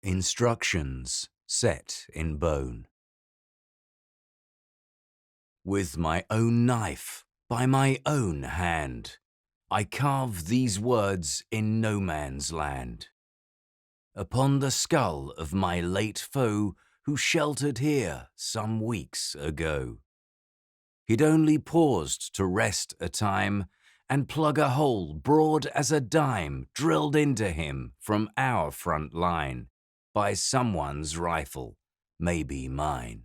Instructions set in bone. With my own knife, by my own hand, I carve these words in no man's land. Upon the skull of my late foe, who sheltered here some weeks ago. He'd only paused to rest a time and plug a hole broad as a dime drilled into him from our front line by someone's rifle, maybe mine.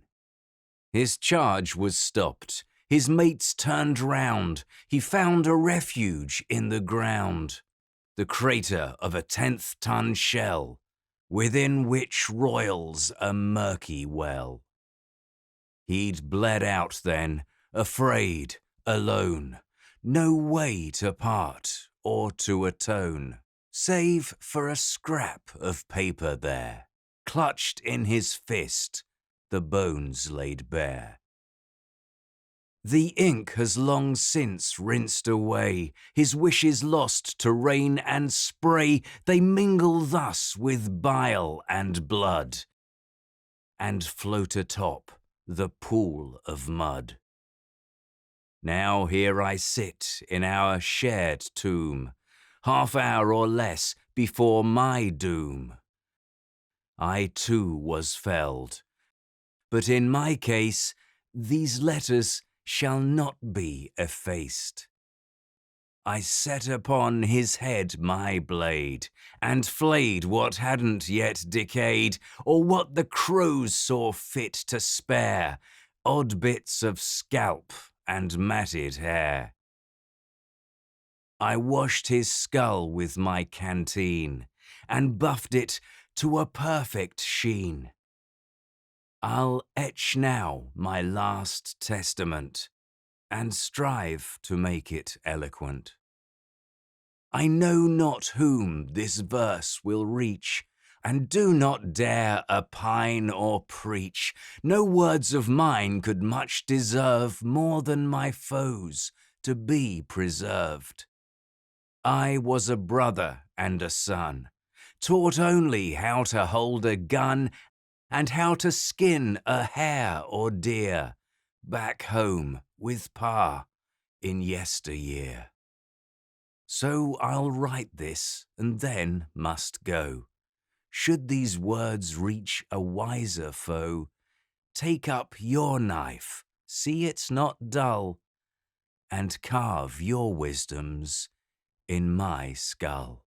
His charge was stopped, his mates turned round, he found a refuge in the ground, the crater of a 10th-ton shell, within which roils a murky well. He'd bled out then, afraid, alone, no way to part or to atone, save for a scrap of paper there, clutched in his fist, the bones laid bare. The ink has long since rinsed away, his wishes lost to rain and spray, they mingle thus with bile and blood, and float atop the pool of mud. Now here I sit in our shared tomb, half hour or less before my doom. I too was felled, but in my case these letters shall not be effaced. I set upon his head my blade, and flayed what hadn't yet decayed, or what the crows saw fit to spare, odd bits of scalp and matted hair. I washed his skull with my canteen, and buffed it to a perfect sheen. I'll etch now my last testament, and strive to make it eloquent. I know not whom this verse will reach, and do not dare opine or preach. No words of mine could much deserve more than my foes to be preserved. I was a brother and a son, taught only how to hold a gun and how to skin a hare or deer, back home with Pa in yesteryear. So I'll write this and then must go. Should these words reach a wiser foe, take up your knife, see it's not dull, and carve your wisdoms in my skull.